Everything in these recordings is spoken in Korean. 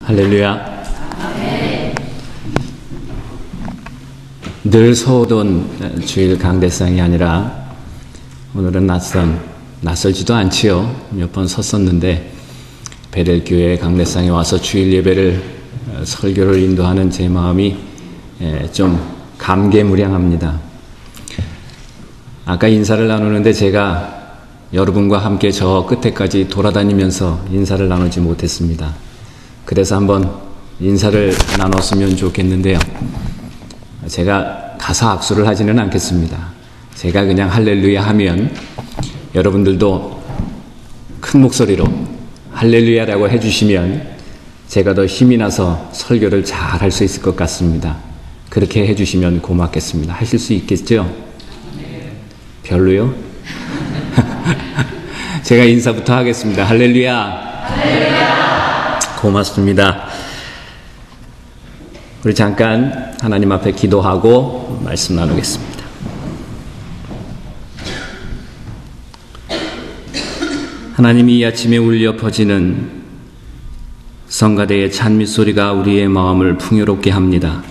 할렐루야. 늘 서오던 주일 강대상이 아니라 오늘은 낯설지도 않지요. 몇 번 섰었는데 베델교회 강대상에 와서 주일 예배를 설교를 인도하는 제 마음이 좀 감개무량합니다. 아까 인사를 나누는데 제가 여러분과 함께 저 끝에까지 돌아다니면서 인사를 나누지 못했습니다. 그래서 한번 인사를 나눴으면 좋겠는데요. 제가 가서 악수를 하지는 않겠습니다. 제가 그냥 할렐루야 하면 여러분들도 큰 목소리로 할렐루야라고 해주시면 제가 더 힘이 나서 설교를 잘 할 수 있을 것 같습니다. 그렇게 해주시면 고맙겠습니다. 하실 수 있겠죠? 별로요? 제가 인사부터 하겠습니다. 할렐루야. 할렐루야. 고맙습니다. 우리 잠깐 하나님 앞에 기도하고 말씀 나누겠습니다. 하나님이 이 아침에 울려 퍼지는 성가대의 찬미 소리가 우리의 마음을 풍요롭게 합니다.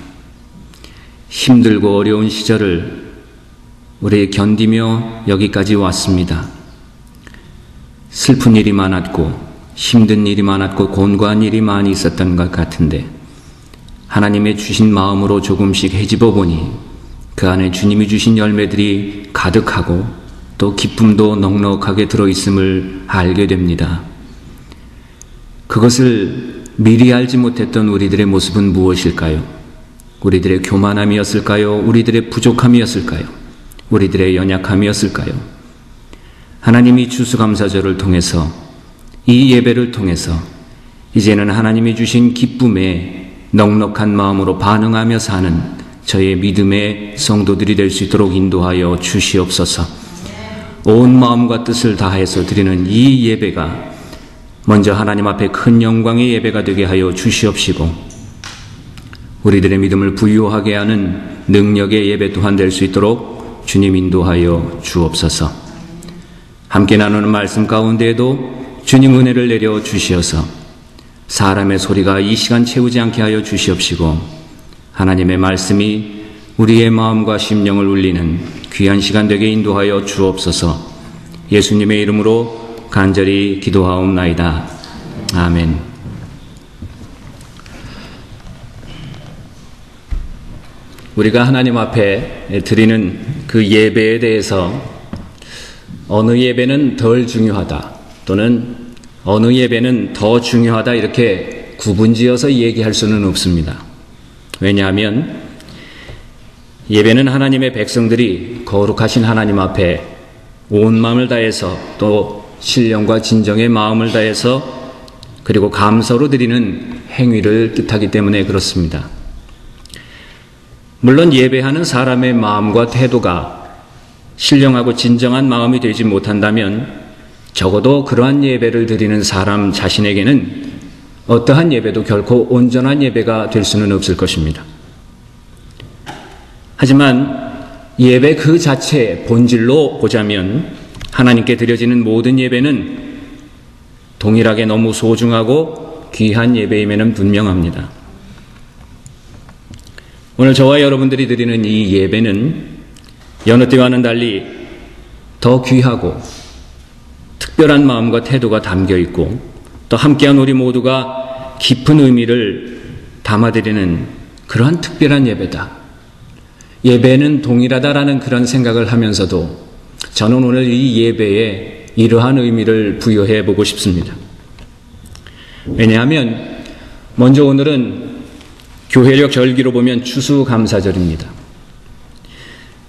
힘들고 어려운 시절을 우리 견디며 여기까지 왔습니다. 슬픈 일이 많았고 힘든 일이 많았고 곤고한 일이 많이 있었던 것 같은데 하나님의 주신 마음으로 조금씩 헤집어 보니 그 안에 주님이 주신 열매들이 가득하고 또 기쁨도 넉넉하게 들어있음을 알게 됩니다. 그것을 미리 알지 못했던 우리들의 모습은 무엇일까요? 우리들의 교만함이었을까요? 우리들의 부족함이었을까요? 우리들의 연약함이었을까요? 하나님이 추수감사절을 통해서 이 예배를 통해서 이제는 하나님이 주신 기쁨에 넉넉한 마음으로 반응하며 사는 저의 믿음의 성도들이 될 수 있도록 인도하여 주시옵소서. 온 마음과 뜻을 다해서 드리는 이 예배가 먼저 하나님 앞에 큰 영광의 예배가 되게 하여 주시옵시고 우리들의 믿음을 부유하게 하는 능력의 예배 또한 될 수 있도록 주님 인도하여 주옵소서. 함께 나누는 말씀 가운데에도 주님 은혜를 내려 주시어서 사람의 소리가 이 시간 채우지 않게 하여 주시옵시고 하나님의 말씀이 우리의 마음과 심령을 울리는 귀한 시간 되게 인도하여 주옵소서. 예수님의 이름으로 간절히 기도하옵나이다. 아멘. 우리가 하나님 앞에 드리는 그 예배에 대해서 어느 예배는 덜 중요하다 또는 어느 예배는 더 중요하다 이렇게 구분지어서 얘기할 수는 없습니다. 왜냐하면 예배는 하나님의 백성들이 거룩하신 하나님 앞에 온 마음을 다해서 또 신령과 진정의 마음을 다해서 그리고 감사로 드리는 행위를 뜻하기 때문에 그렇습니다. 물론 예배하는 사람의 마음과 태도가 신령하고 진정한 마음이 되지 못한다면 적어도 그러한 예배를 드리는 사람 자신에게는 어떠한 예배도 결코 온전한 예배가 될 수는 없을 것입니다. 하지만 예배 그 자체의 본질로 보자면 하나님께 드려지는 모든 예배는 동일하게 너무 소중하고 귀한 예배임에는 분명합니다. 오늘 저와 여러분들이 드리는 이 예배는 여느 때와는 달리 더 귀하고 특별한 마음과 태도가 담겨 있고 또 함께한 우리 모두가 깊은 의미를 담아드리는 그러한 특별한 예배다. 예배는 동일하다라는 그런 생각을 하면서도 저는 오늘 이 예배에 이러한 의미를 부여해 보고 싶습니다. 왜냐하면 먼저 오늘은 교회력 절기로 보면 추수감사절입니다.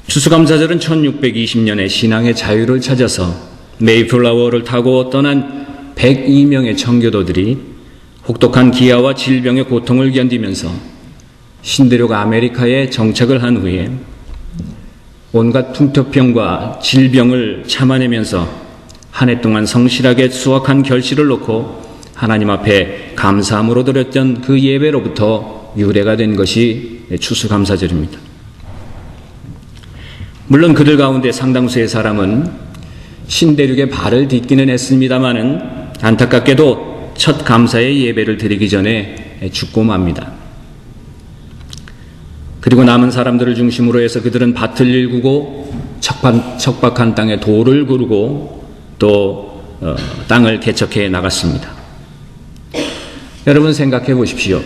추수감사절은 1620년에 신앙의 자유를 찾아서 메이플라워를 타고 떠난 102명의 청교도들이 혹독한 기아와 질병의 고통을 견디면서 신대륙 아메리카에 정착을 한 후에 온갖 풍토병과 질병을 참아내면서 한 해 동안 성실하게 수확한 결실을 놓고 하나님 앞에 감사함으로 드렸던 그 예배로부터 유래가 된 것이 추수감사절입니다. 물론 그들 가운데 상당수의 사람은 신대륙에 발을 딛기는 했습니다마는 안타깝게도 첫 감사의 예배를 드리기 전에 죽고 맙니다. 그리고 남은 사람들을 중심으로 해서 그들은 밭을 일구고 척박한 땅에 돌을 구르고 또 땅을 개척해 나갔습니다. 여러분 생각해 보십시오.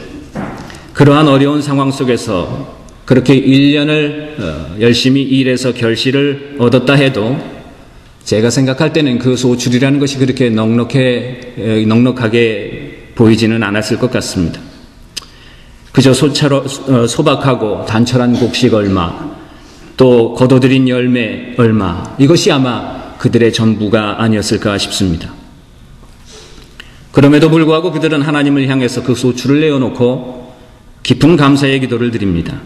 그러한 어려운 상황 속에서 그렇게 1년을 열심히 일해서 결실을 얻었다 해도 제가 생각할 때는 그 소출이라는 것이 그렇게 넉넉하게 보이지는 않았을 것 같습니다. 그저 소박하고 단철한 곡식 얼마, 또 거둬들인 열매 얼마, 이것이 아마 그들의 전부가 아니었을까 싶습니다. 그럼에도 불구하고 그들은 하나님을 향해서 그 소출을 내어놓고 깊은 감사의 기도를 드립니다.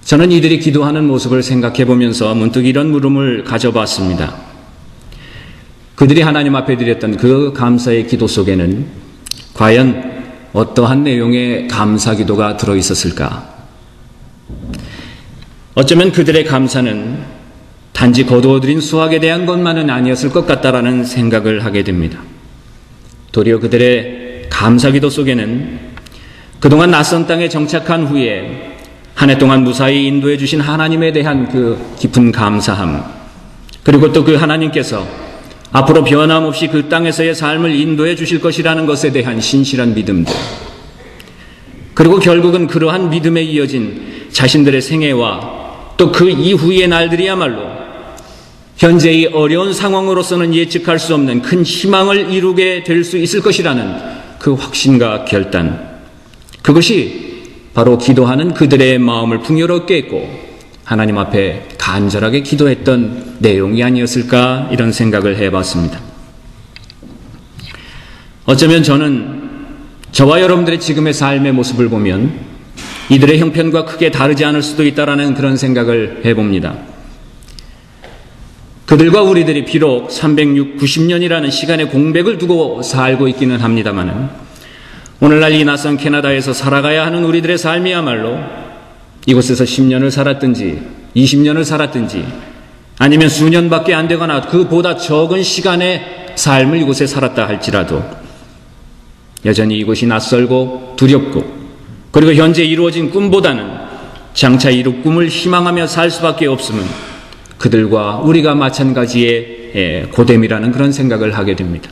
저는 이들이 기도하는 모습을 생각해 보면서 문득 이런 물음을 가져봤습니다. 그들이 하나님 앞에 드렸던 그 감사의 기도 속에는 과연 어떠한 내용의 감사 기도가 들어있었을까? 어쩌면 그들의 감사는 단지 거두어들인 수확에 대한 것만은 아니었을 것 같다라는 생각을 하게 됩니다. 도리어 그들의 감사 기도 속에는 그동안 낯선 땅에 정착한 후에 한 해 동안 무사히 인도해 주신 하나님에 대한 그 깊은 감사함, 그리고 또 그 하나님께서 앞으로 변함없이 그 땅에서의 삶을 인도해 주실 것이라는 것에 대한 신실한 믿음들, 그리고 결국은 그러한 믿음에 이어진 자신들의 생애와 또 그 이후의 날들이야말로 현재의 어려운 상황으로서는 예측할 수 없는 큰 희망을 이루게 될 수 있을 것이라는 그 확신과 결단, 그것이 바로 기도하는 그들의 마음을 풍요롭게 했고 하나님 앞에 간절하게 기도했던 내용이 아니었을까, 이런 생각을 해봤습니다. 어쩌면 저는 저와 여러분들의 지금의 삶의 모습을 보면 이들의 형편과 크게 다르지 않을 수도 있다라는 그런 생각을 해봅니다. 그들과 우리들이 비록 390년이라는 시간의 공백을 두고 살고 있기는 합니다마는 오늘날 이 낯선 캐나다에서 살아가야 하는 우리들의 삶이야말로 이곳에서 10년을 살았든지 20년을 살았든지 아니면 수년밖에 안 되거나 그보다 적은 시간의 삶을 이곳에 살았다 할지라도 여전히 이곳이 낯설고 두렵고, 그리고 현재 이루어진 꿈보다는 장차 이룰 꿈을 희망하며 살 수밖에 없음은 그들과 우리가 마찬가지의 고됨이라는 그런 생각을 하게 됩니다.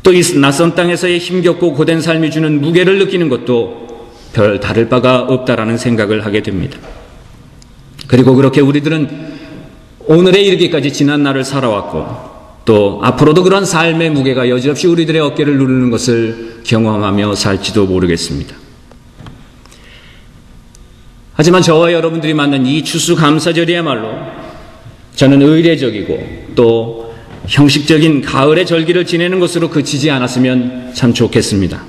또 이 낯선 땅에서의 힘겹고 고된 삶이 주는 무게를 느끼는 것도 별 다를 바가 없다라는 생각을 하게 됩니다. 그리고 그렇게 우리들은 오늘에 이르기까지 지난 날을 살아왔고 또 앞으로도 그런 삶의 무게가 여지없이 우리들의 어깨를 누르는 것을 경험하며 살지도 모르겠습니다. 하지만 저와 여러분들이 맞는 이 추수감사절이야말로 저는 의례적이고 또 형식적인 가을의 절기를 지내는 것으로 그치지 않았으면 참 좋겠습니다.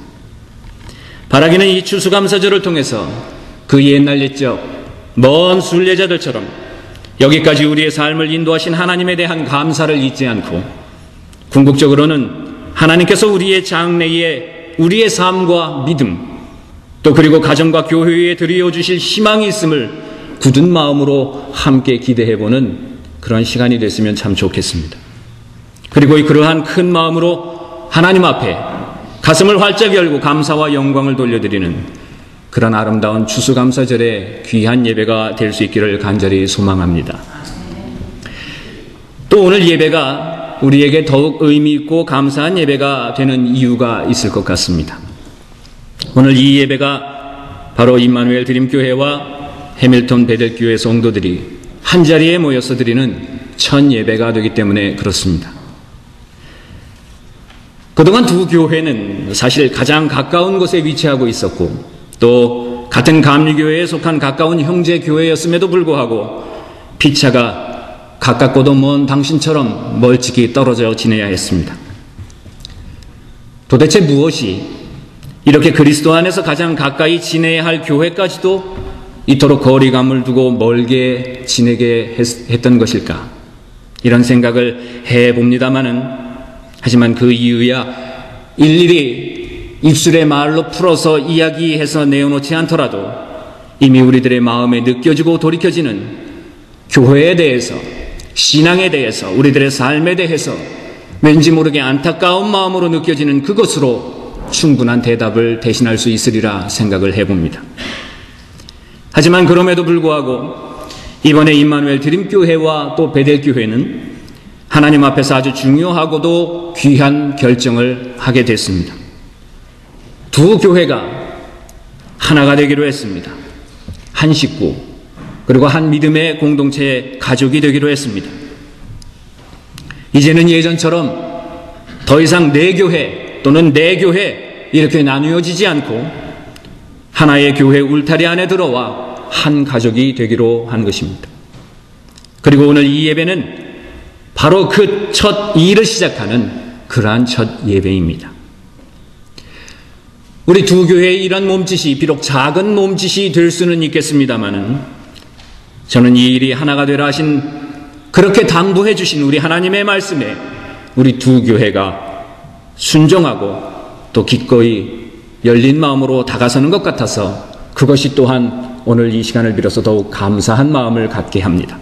바라기는 이 추수감사절을 통해서 그 옛날 옛적 먼 순례자들처럼 여기까지 우리의 삶을 인도하신 하나님에 대한 감사를 잊지 않고, 궁극적으로는 하나님께서 우리의 장래에 우리의 삶과 믿음, 또 그리고 가정과 교회에 드려주실 희망이 있음을 굳은 마음으로 함께 기대해보는 그런 시간이 됐으면 참 좋겠습니다. 그리고 그러한 큰 마음으로 하나님 앞에 가슴을 활짝 열고 감사와 영광을 돌려드리는 그런 아름다운 추수감사절의 귀한 예배가 될 수 있기를 간절히 소망합니다. 또 오늘 예배가 우리에게 더욱 의미 있고 감사한 예배가 되는 이유가 있을 것 같습니다. 오늘 이 예배가 바로 임마누엘 드림교회와 해밀턴 베델교회 성도들이 한자리에 모여서 드리는 첫 예배가 되기 때문에 그렇습니다. 그동안 두 교회는 사실 가장 가까운 곳에 위치하고 있었고 또 같은 감리교회에 속한 가까운 형제 교회였음에도 불구하고 피차가 가깝고도 먼 당신처럼 멀찍이 떨어져 지내야 했습니다. 도대체 무엇이 이렇게 그리스도 안에서 가장 가까이 지내야 할 교회까지도 이토록 거리감을 두고 멀게 지내게 했던 것일까? 이런 생각을 해봅니다마는, 하지만 그 이유야 일일이 입술의 말로 풀어서 이야기해서 내어놓지 않더라도 이미 우리들의 마음에 느껴지고 돌이켜지는 교회에 대해서, 신앙에 대해서, 우리들의 삶에 대해서 왠지 모르게 안타까운 마음으로 느껴지는 그것으로 충분한 대답을 대신할 수 있으리라 생각을 해봅니다. 하지만 그럼에도 불구하고 이번에 임마누엘 드림교회와 또 베델교회는 하나님 앞에서 아주 중요하고도 귀한 결정을 하게 됐습니다. 두 교회가 하나가 되기로 했습니다. 한 식구, 그리고 한 믿음의 공동체의 가족이 되기로 했습니다. 이제는 예전처럼 더 이상 내 교회 또는 내 교회 이렇게 나누어지지 않고 하나의 교회 울타리 안에 들어와 한 가족이 되기로 한 것입니다. 그리고 오늘 이 예배는 바로 그 첫 일을 시작하는 그러한 첫 예배입니다. 우리 두 교회의 이런 몸짓이 비록 작은 몸짓이 될 수는 있겠습니다마는 저는 이 일이 하나가 되라 하신 그렇게 당부해 주신 우리 하나님의 말씀에 우리 두 교회가 순종하고 또 기꺼이 열린 마음으로 다가서는 것 같아서 그것이 또한 오늘 이 시간을 빌어서 더욱 감사한 마음을 갖게 합니다.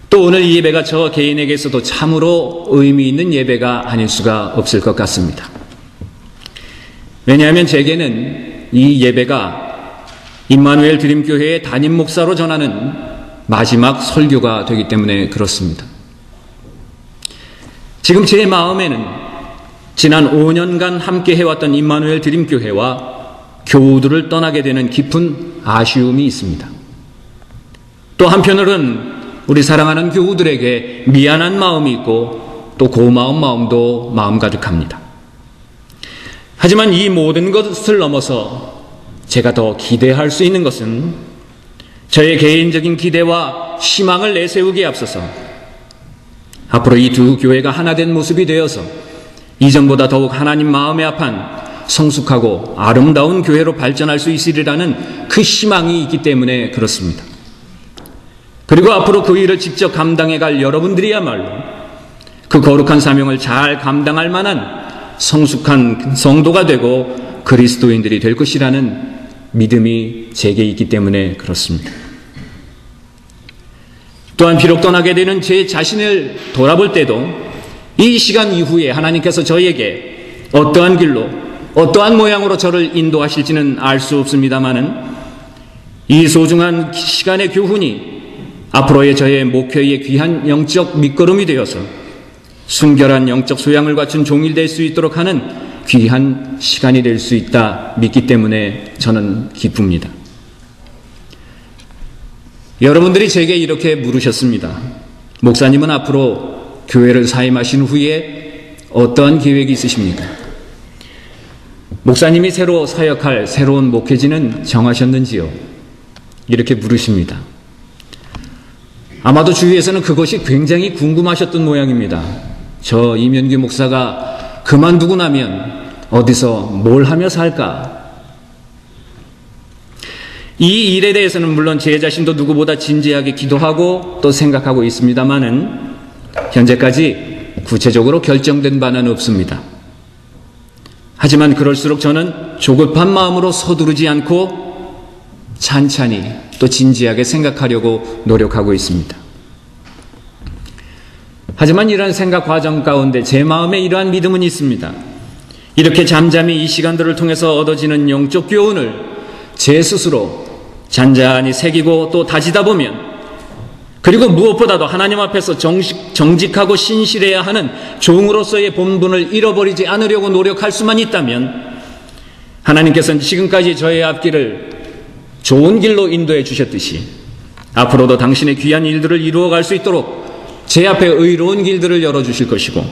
또 오늘 이 예배가 저 개인에게서도 참으로 의미 있는 예배가 아닐 수가 없을 것 같습니다. 왜냐하면 제게는 이 예배가 임마누엘 드림교회의 담임 목사로 전하는 마지막 설교가 되기 때문에 그렇습니다. 지금 제 마음에는 지난 5년간 함께 해왔던 임마누엘 드림교회와 교우들을 떠나게 되는 깊은 아쉬움이 있습니다. 또 한편으로는 우리 사랑하는 교우들에게 미안한 마음이 있고 또 고마운 마음도 마음 가득합니다. 하지만 이 모든 것을 넘어서 제가 더 기대할 수 있는 것은 저의 개인적인 기대와 희망을 내세우기에 앞서서 앞으로 이 두 교회가 하나 된 모습이 되어서 이전보다 더욱 하나님 마음에 합한 성숙하고 아름다운 교회로 발전할 수 있으리라는 그 희망이 있기 때문에 그렇습니다. 그리고 앞으로 그 일을 직접 감당해 갈 여러분들이야말로 그 거룩한 사명을 잘 감당할 만한 성숙한 성도가 되고 그리스도인들이 될 것이라는 믿음이 제게 있기 때문에 그렇습니다. 또한 비록 떠나게 되는 제 자신을 돌아볼 때도 이 시간 이후에 하나님께서 저에게 어떠한 길로 어떠한 모양으로 저를 인도하실지는 알 수 없습니다마는 이 소중한 시간의 교훈이 앞으로의 저의 목회의 귀한 영적 밑거름이 되어서 순결한 영적 소양을 갖춘 종이 될 수 있도록 하는 귀한 시간이 될 수 있다 믿기 때문에 저는 기쁩니다. 여러분들이 제게 이렇게 물으셨습니다. 목사님은 앞으로 교회를 사임하신 후에 어떠한 계획이 있으십니까? 목사님이 새로 사역할 새로운 목회지는 정하셨는지요? 이렇게 물으십니다. 아마도 주위에서는 그것이 굉장히 궁금하셨던 모양입니다. 저 이면규 목사가 그만두고 나면 어디서 뭘 하며 살까? 이 일에 대해서는 물론 제 자신도 누구보다 진지하게 기도하고 또 생각하고 있습니다마는 현재까지 구체적으로 결정된 바는 없습니다. 하지만 그럴수록 저는 조급한 마음으로 서두르지 않고 찬찬히 또 진지하게 생각하려고 노력하고 있습니다. 하지만 이러한 생각 과정 가운데 제 마음에 이러한 믿음은 있습니다. 이렇게 잠잠히 이 시간들을 통해서 얻어지는 영적 교훈을 제 스스로 잔잔히 새기고 또 다지다 보면 그리고 무엇보다도 하나님 앞에서 정직하고 신실해야 하는 종으로서의 본분을 잃어버리지 않으려고 노력할 수만 있다면 하나님께서는 지금까지 저의 앞길을 좋은 길로 인도해 주셨듯이 앞으로도 당신의 귀한 일들을 이루어갈 수 있도록 제 앞에 의로운 길들을 열어주실 것이고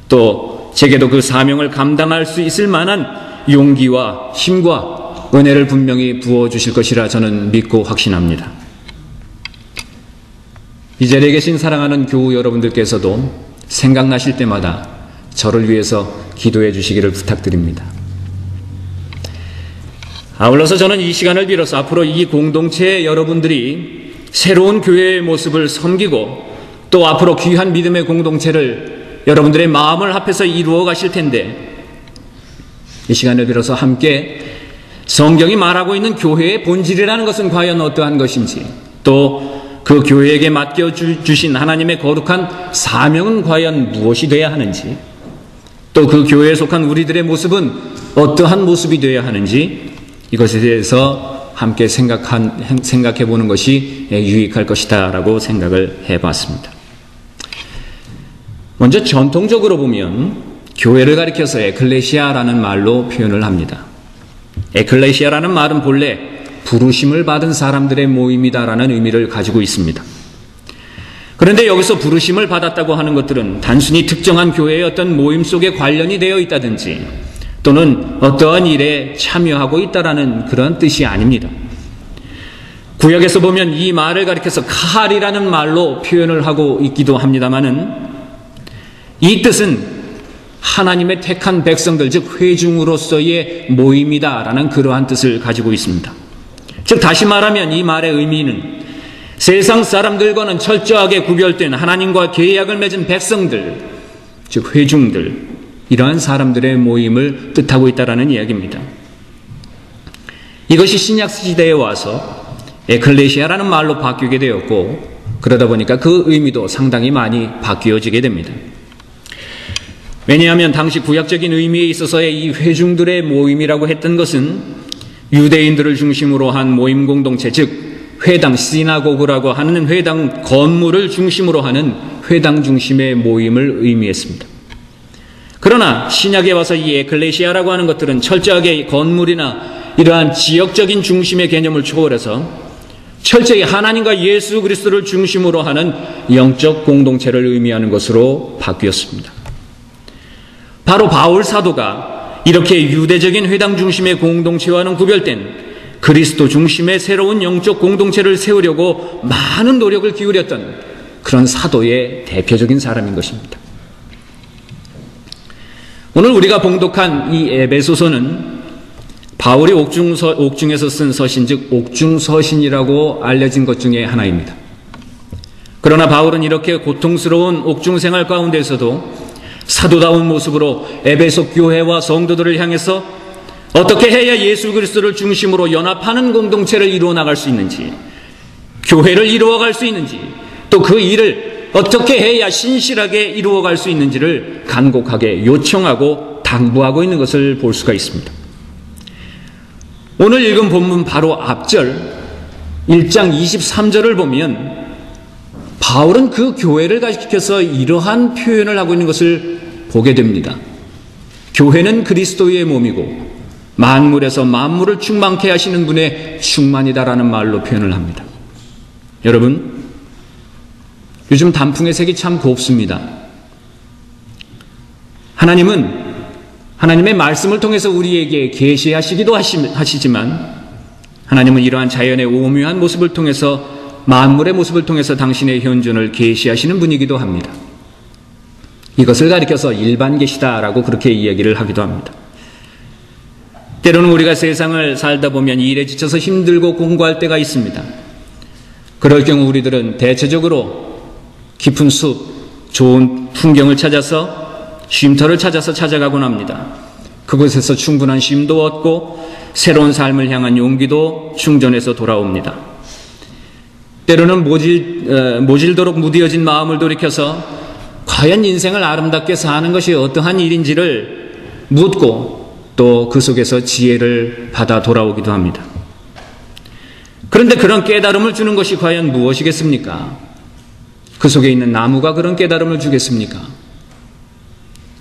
또 제게도 그 사명을 감당할 수 있을 만한 용기와 힘과 은혜를 분명히 부어주실 것이라 저는 믿고 확신합니다. 이 자리에 계신 사랑하는 교우 여러분들께서도 생각나실 때마다 저를 위해서 기도해 주시기를 부탁드립니다. 아울러서 저는 이 시간을 빌어서 앞으로 이 공동체 여러분들이 새로운 교회의 모습을 섬기고 또 앞으로 귀한 믿음의 공동체를 여러분들의 마음을 합해서 이루어 가실 텐데 이 시간을 빌어서 함께 성경이 말하고 있는 교회의 본질이라는 것은 과연 어떠한 것인지 또 그 교회에게 맡겨주신 하나님의 거룩한 사명은 과연 무엇이 되어야 하는지, 또 그 교회에 속한 우리들의 모습은 어떠한 모습이 되어야 하는지, 이것에 대해서 함께 생각해 보는 것이 유익할 것이다 라고 생각을 해봤습니다. 먼저 전통적으로 보면 교회를 가리켜서 에클레시아라는 말로 표현을 합니다. 에클레시아라는 말은 본래 부르심을 받은 사람들의 모임이다라는 의미를 가지고 있습니다. 그런데 여기서 부르심을 받았다고 하는 것들은 단순히 특정한 교회의 어떤 모임 속에 관련이 되어 있다든지 또는 어떠한 일에 참여하고 있다라는 그런 뜻이 아닙니다. 구약에서 보면 이 말을 가리켜서 카할이라는 말로 표현을 하고 있기도 합니다마는 이 뜻은 하나님의 택한 백성들, 즉 회중으로서의 모임이다라는 그러한 뜻을 가지고 있습니다. 즉 다시 말하면 이 말의 의미는 세상 사람들과는 철저하게 구별된 하나님과 계약을 맺은 백성들, 즉 회중들, 이러한 사람들의 모임을 뜻하고 있다는 이야기입니다. 이것이 신약 시대에 와서 에클레시아라는 말로 바뀌게 되었고, 그러다 보니까 그 의미도 상당히 많이 바뀌어지게 됩니다. 왜냐하면 당시 구약적인 의미에 있어서의 이 회중들의 모임이라고 했던 것은 유대인들을 중심으로 한 모임 공동체, 즉 회당, 시나고그라고 하는 회당 건물을 중심으로 하는 회당 중심의 모임을 의미했습니다. 그러나 신약에 와서 이 에클레시아라고 하는 것들은 철저하게 건물이나 이러한 지역적인 중심의 개념을 초월해서 철저히 하나님과 예수 그리스도를 중심으로 하는 영적 공동체를 의미하는 것으로 바뀌었습니다. 바로 바울 사도가 이렇게 유대적인 회당 중심의 공동체와는 구별된 그리스도 중심의 새로운 영적 공동체를 세우려고 많은 노력을 기울였던 그런 사도의 대표적인 사람인 것입니다. 오늘 우리가 봉독한 이 에베소서는 바울이 옥중에서 쓴 서신, 즉 옥중서신이라고 알려진 것 중에 하나입니다. 그러나 바울은 이렇게 고통스러운 옥중 생활 가운데서도 사도다운 모습으로 에베소 교회와 성도들을 향해서 어떻게 해야 예수 그리스도를 중심으로 연합하는 공동체를 이루어 나갈 수 있는지, 교회를 이루어갈 수 있는지, 또 그 일을 어떻게 해야 신실하게 이루어갈 수 있는지를 간곡하게 요청하고 당부하고 있는 것을 볼 수가 있습니다. 오늘 읽은 본문 바로 앞절 1장 23절을 보면 바울은 그 교회를 가리켜서 이러한 표현을 하고 있는 것을 보게 됩니다. 교회는 그리스도의 몸이고 만물에서 만물을 충만케 하시는 분의 충만이다라는 말로 표현을 합니다. 여러분, 요즘 단풍의 색이 참 곱습니다. 하나님은 하나님의 말씀을 통해서 우리에게 계시하시기도 하시지만 하나님은 이러한 자연의 오묘한 모습을 통해서 만물의 모습을 통해서 당신의 현존을 계시하시는 분이기도 합니다. 이것을 가리켜서 일반 계시다라고 그렇게 이야기를 하기도 합니다. 때로는 우리가 세상을 살다 보면 일에 지쳐서 힘들고 공고할 때가 있습니다. 그럴 경우 우리들은 대체적으로 깊은 숲, 좋은 풍경을 찾아서 쉼터를 찾아서 찾아가곤 합니다. 그곳에서 충분한 쉼도 얻고 새로운 삶을 향한 용기도 충전해서 돌아옵니다. 때로는 모질도록 무뎌진 마음을 돌이켜서 과연 인생을 아름답게 사는 것이 어떠한 일인지를 묻고 또 그 속에서 지혜를 받아 돌아오기도 합니다. 그런데 그런 깨달음을 주는 것이 과연 무엇이겠습니까? 그 속에 있는 나무가 그런 깨달음을 주겠습니까?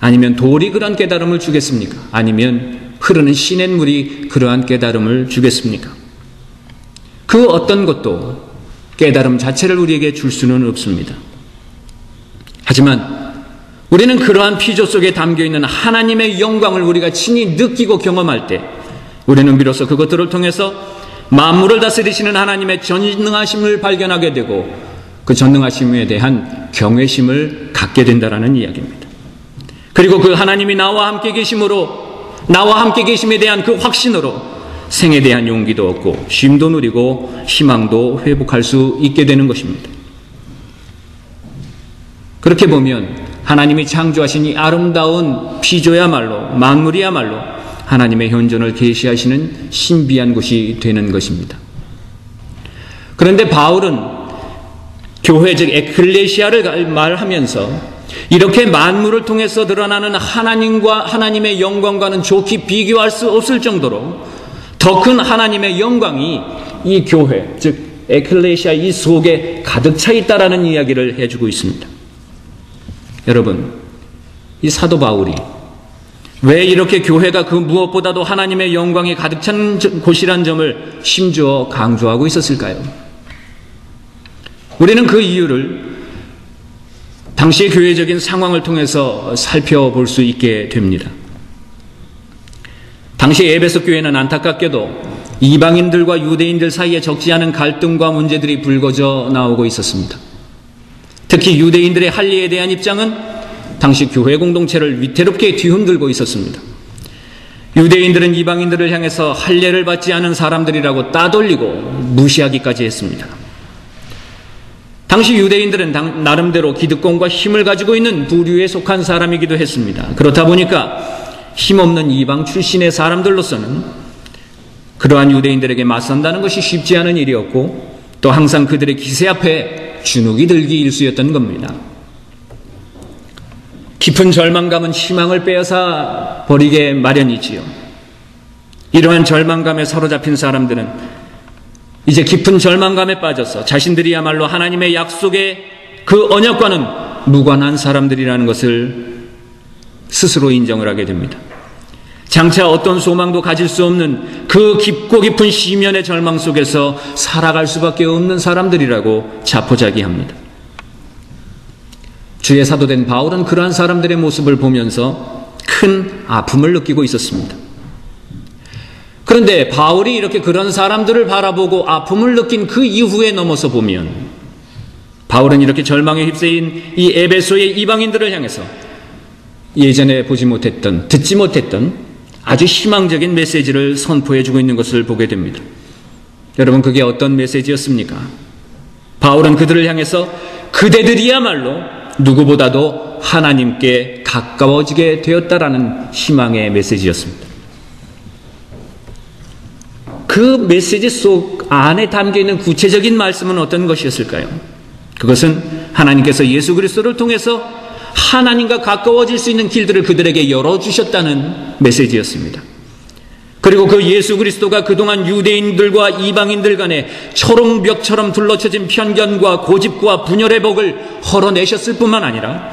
아니면 돌이 그런 깨달음을 주겠습니까? 아니면 흐르는 시냇물이 그러한 깨달음을 주겠습니까? 그 어떤 것도 깨달음 자체를 우리에게 줄 수는 없습니다. 하지만 우리는 그러한 피조 속에 담겨있는 하나님의 영광을 우리가 친히 느끼고 경험할 때 우리는 비로소 그것들을 통해서 만물을 다스리시는 하나님의 전능하심을 발견하게 되고 그 전능하심에 대한 경외심을 갖게 된다는 이야기입니다. 그리고 그 하나님이 나와 함께 계심에 대한 그 확신으로 생에 대한 용기도 얻고 쉼도 누리고 희망도 회복할 수 있게 되는 것입니다. 그렇게 보면 하나님이 창조하신 이 아름다운 피조야말로 만물이야말로 하나님의 현존을 계시하시는 신비한 곳이 되는 것입니다. 그런데 바울은 교회 즉 에클레시아를 말하면서 이렇게 만물을 통해서 드러나는 하나님의 영광과는 좋게 비교할 수 없을 정도로 더 큰 하나님의 영광이 이 교회 즉 에클레시아 이 속에 가득 차 있다라는 이야기를 해주고 있습니다. 여러분, 이 사도 바울이 왜 이렇게 교회가 그 무엇보다도 하나님의 영광이 가득 찬 곳이란 점을 심주어 강조하고 있었을까요? 우리는 그 이유를 당시의 교회적인 상황을 통해서 살펴볼 수 있게 됩니다. 당시 에베소 교회는 안타깝게도 이방인들과 유대인들 사이에 적지 않은 갈등과 문제들이 불거져 나오고 있었습니다. 특히 유대인들의 할례에 대한 입장은 당시 교회 공동체를 위태롭게 뒤흔들고 있었습니다. 유대인들은 이방인들을 향해서 할례를 받지 않은 사람들이라고 따돌리고 무시하기까지 했습니다. 당시 유대인들은 나름대로 기득권과 힘을 가지고 있는 부류에 속한 사람이기도 했습니다. 그렇다 보니까 힘없는 이방 출신의 사람들로서는 그러한 유대인들에게 맞선다는 것이 쉽지 않은 일이었고 또 항상 그들의 기세 앞에 주눅이 들기 일쑤였던 겁니다. 깊은 절망감은 희망을 빼앗아 버리게 마련이지요. 이러한 절망감에 사로잡힌 사람들은 이제 깊은 절망감에 빠져서 자신들이야말로 하나님의 약속의 그 언약과는 무관한 사람들이라는 것을 스스로 인정을 하게 됩니다. 장차 어떤 소망도 가질 수 없는 그 깊고 깊은 시면의 절망 속에서 살아갈 수밖에 없는 사람들이라고 자포자기합니다. 주의 사도된 바울은 그러한 사람들의 모습을 보면서 큰 아픔을 느끼고 있었습니다. 그런데 바울이 이렇게 그런 사람들을 바라보고 아픔을 느낀 그 이후에 넘어서 보면 바울은 이렇게 절망에 휩싸인 이 에베소의 이방인들을 향해서 예전에 보지 못했던, 듣지 못했던 아주 희망적인 메시지를 선포해주고 있는 것을 보게 됩니다. 여러분, 그게 어떤 메시지였습니까? 바울은 그들을 향해서 그대들이야말로 누구보다도 하나님께 가까워지게 되었다라는 희망의 메시지였습니다. 그 메시지 속 안에 담겨있는 구체적인 말씀은 어떤 것이었을까요? 그것은 하나님께서 예수 그리스도를 통해서 하나님과 가까워질 수 있는 길들을 그들에게 열어주셨다는 메시지였습니다. 그리고 그 예수 그리스도가 그동안 유대인들과 이방인들 간에 초롱벽처럼 둘러쳐진 편견과 고집과 분열의 벽을 헐어내셨을 뿐만 아니라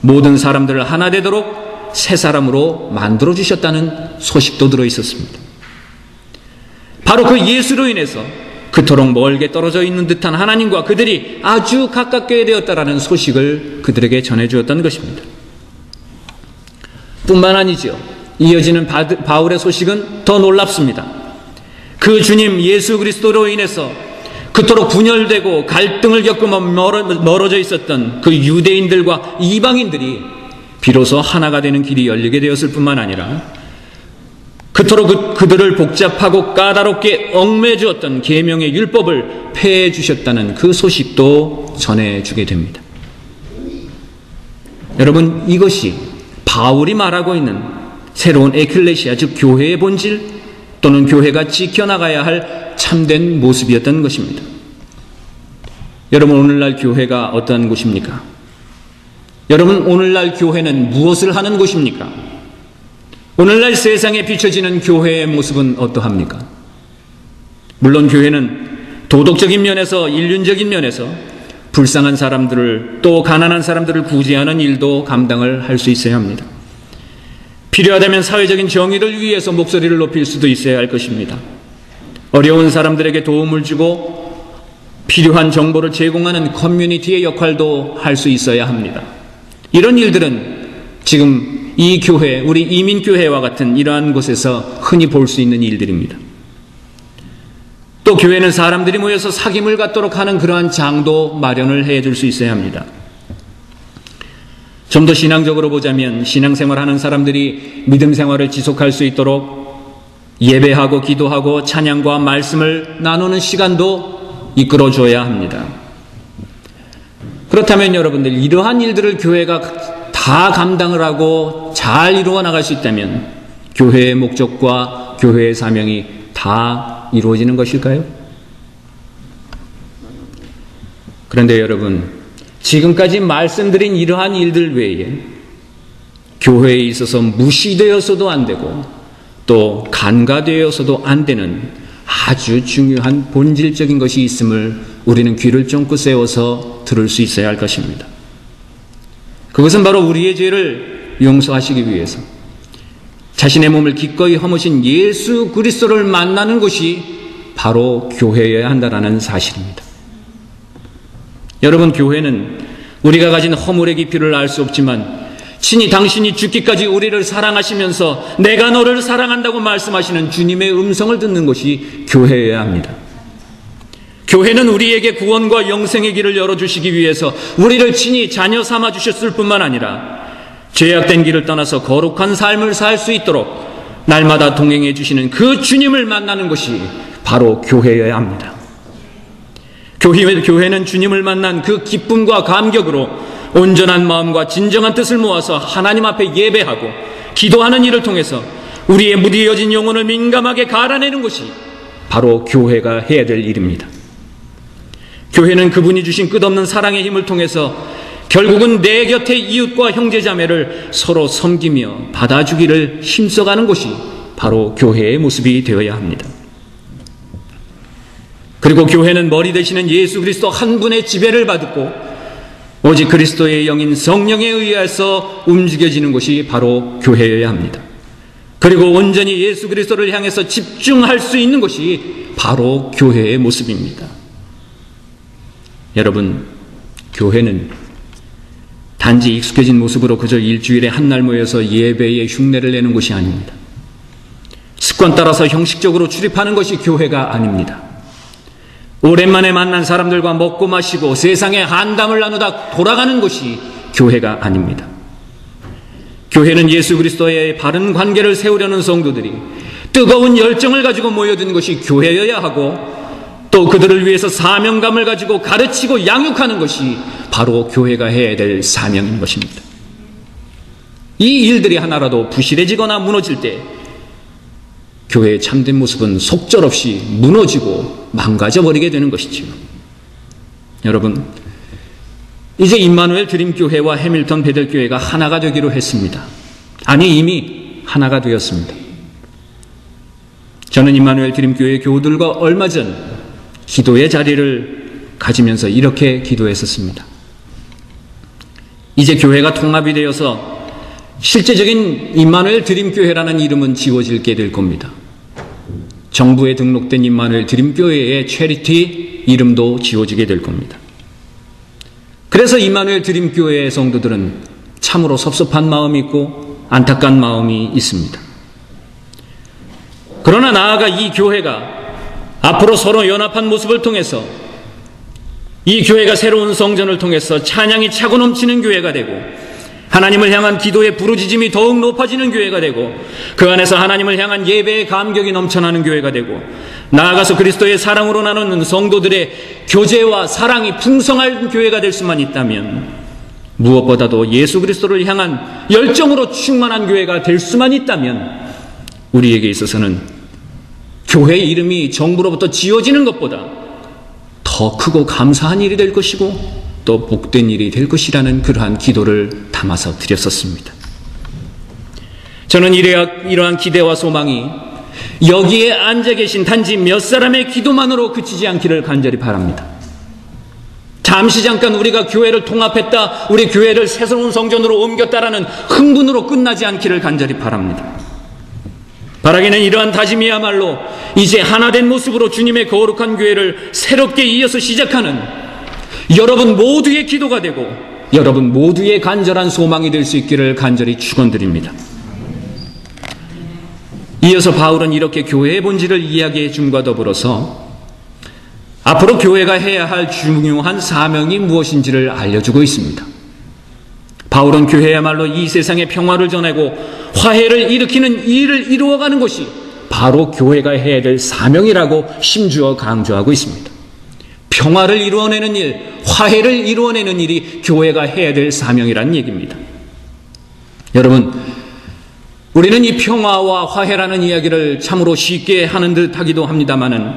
모든 사람들을 하나 되도록 새 사람으로 만들어주셨다는 소식도 들어있었습니다. 바로 그 예수로 인해서 그토록 멀게 떨어져 있는 듯한 하나님과 그들이 아주 가깝게 되었다라는 소식을 그들에게 전해주었던 것입니다. 뿐만 아니죠. 이어지는 바울의 소식은 더 놀랍습니다. 그 주님 예수 그리스도로 인해서 그토록 분열되고 갈등을 겪으며 멀어져 있었던 그 유대인들과 이방인들이 비로소 하나가 되는 길이 열리게 되었을 뿐만 아니라 그토록 그들을 복잡하고 까다롭게 얽매주었던 계명의 율법을 폐해 주셨다는 그 소식도 전해주게 됩니다. 여러분, 이것이 바울이 말하고 있는 새로운 에클레시아 즉 교회의 본질 또는 교회가 지켜나가야 할 참된 모습이었던 것입니다. 여러분, 오늘날 교회가 어떠한 곳입니까? 여러분, 오늘날 교회는 무엇을 하는 곳입니까? 오늘날 세상에 비춰지는 교회의 모습은 어떠합니까? 물론 교회는 도덕적인 면에서 인륜적인 면에서 불쌍한 사람들을 또 가난한 사람들을 구제하는 일도 감당을 할 수 있어야 합니다. 필요하다면 사회적인 정의를 위해서 목소리를 높일 수도 있어야 할 것입니다. 어려운 사람들에게 도움을 주고 필요한 정보를 제공하는 커뮤니티의 역할도 할 수 있어야 합니다. 이런 일들은 지금 이 교회, 우리 이민교회와 같은 이러한 곳에서 흔히 볼 수 있는 일들입니다. 또 교회는 사람들이 모여서 사귐을 갖도록 하는 그러한 장도 마련을 해줄 수 있어야 합니다. 좀 더 신앙적으로 보자면 신앙생활하는 사람들이 믿음 생활을 지속할 수 있도록 예배하고 기도하고 찬양과 말씀을 나누는 시간도 이끌어줘야 합니다. 그렇다면 여러분들, 이러한 일들을 교회가 다 감당을 하고 잘 이루어 나갈 수 있다면 교회의 목적과 교회의 사명이 다 이루어지는 것일까요? 그런데 여러분, 지금까지 말씀드린 이러한 일들 외에 교회에 있어서 무시되어서도 안 되고 또 간과되어서도 안 되는 아주 중요한 본질적인 것이 있음을 우리는 귀를 쫑긋 세워서 들을 수 있어야 할 것입니다. 그것은 바로 우리의 죄를 용서하시기 위해서 자신의 몸을 기꺼이 허무신 예수 그리스도를 만나는 것이 바로 교회여야 한다는 사실입니다. 여러분, 교회는 우리가 가진 허물의 깊이를 알 수 없지만 친히 당신이 죽기까지 우리를 사랑하시면서 내가 너를 사랑한다고 말씀하시는 주님의 음성을 듣는 것이 교회여야 합니다. 교회는 우리에게 구원과 영생의 길을 열어주시기 위해서 우리를 친히 자녀 삼아 주셨을 뿐만 아니라 죄악된 길을 떠나서 거룩한 삶을 살 수 있도록 날마다 동행해 주시는 그 주님을 만나는 것이 바로 교회여야 합니다. 교회는 주님을 만난 그 기쁨과 감격으로 온전한 마음과 진정한 뜻을 모아서 하나님 앞에 예배하고 기도하는 일을 통해서 우리의 무디어진 영혼을 민감하게 갈아내는 것이 바로 교회가 해야 될 일입니다. 교회는 그분이 주신 끝없는 사랑의 힘을 통해서 결국은 내 곁의 이웃과 형제자매를 서로 섬기며 받아주기를 힘써가는 것이 바로 교회의 모습이 되어야 합니다. 그리고 교회는 머리 되시는 예수 그리스도 한 분의 지배를 받고 오직 그리스도의 영인 성령에 의해서 움직여지는 것이 바로 교회여야 합니다. 그리고 온전히 예수 그리스도를 향해서 집중할 수 있는 것이 바로 교회의 모습입니다. 여러분, 교회는 단지 익숙해진 모습으로 그저 일주일에 한 날 모여서 예배에 흉내를 내는 것이 아닙니다. 습관 따라서 형식적으로 출입하는 것이 교회가 아닙니다. 오랜만에 만난 사람들과 먹고 마시고 세상에 한담을 나누다 돌아가는 것이 교회가 아닙니다. 교회는 예수 그리스도의 바른 관계를 세우려는 성도들이 뜨거운 열정을 가지고 모여든 것이 교회여야 하고 또 그들을 위해서 사명감을 가지고 가르치고 양육하는 것이 바로 교회가 해야 될 사명인 것입니다. 이 일들이 하나라도 부실해지거나 무너질 때 교회의 참된 모습은 속절없이 무너지고 망가져버리게 되는 것이지요. 여러분, 이제 임마누엘 드림교회와 해밀턴 베델교회가 하나가 되기로 했습니다. 아니, 이미 하나가 되었습니다. 저는 임마누엘 드림교회 교우들과 얼마 전 기도의 자리를 가지면서 이렇게 기도했었습니다. 이제 교회가 통합이 되어서 실제적인 임마누엘 드림교회라는 이름은 지워지게 될 겁니다. 정부에 등록된 임마누엘 드림교회의 체리티 이름도 지워지게 될 겁니다. 그래서 임마누엘 드림교회의 성도들은 참으로 섭섭한 마음이 있고 안타까운 마음이 있습니다. 그러나 나아가 이 교회가 앞으로 서로 연합한 모습을 통해서 이 교회가 새로운 성전을 통해서 찬양이 차고 넘치는 교회가 되고 하나님을 향한 기도의 부르짖음이 더욱 높아지는 교회가 되고 그 안에서 하나님을 향한 예배의 감격이 넘쳐나는 교회가 되고 나아가서 그리스도의 사랑으로 나누는 성도들의 교제와 사랑이 풍성한 교회가 될 수만 있다면 무엇보다도 예수 그리스도를 향한 열정으로 충만한 교회가 될 수만 있다면 우리에게 있어서는 교회 이름이 정부로부터 지어지는 것보다 더 크고 감사한 일이 될 것이고 또 복된 일이 될 것이라는 그러한 기도를 담아서 드렸었습니다. 저는 이러한 기대와 소망이 여기에 앉아 계신 단지 몇 사람의 기도만으로 그치지 않기를 간절히 바랍니다. 잠시 잠깐 우리가 교회를 통합했다, 우리 교회를 새로운 성전으로 옮겼다라는 흥분으로 끝나지 않기를 간절히 바랍니다. 바라기는 이러한 다짐이야말로 이제 하나된 모습으로 주님의 거룩한 교회를 새롭게 이어서 시작하는 여러분 모두의 기도가 되고 여러분 모두의 간절한 소망이 될 수 있기를 간절히 축원드립니다. 이어서 바울은 이렇게 교회의 본질을 이야기해 줌과 더불어서 앞으로 교회가 해야 할 중요한 사명이 무엇인지를 알려주고 있습니다. 바울은 교회야말로 이 세상에 평화를 전하고 화해를 일으키는 일을 이루어가는 것이 바로 교회가 해야 될 사명이라고 심주어 강조하고 있습니다. 평화를 이루어내는 일, 화해를 이루어내는 일이 교회가 해야 될 사명이라는 얘기입니다. 여러분, 우리는 이 평화와 화해라는 이야기를 참으로 쉽게 하는 듯 하기도 합니다마는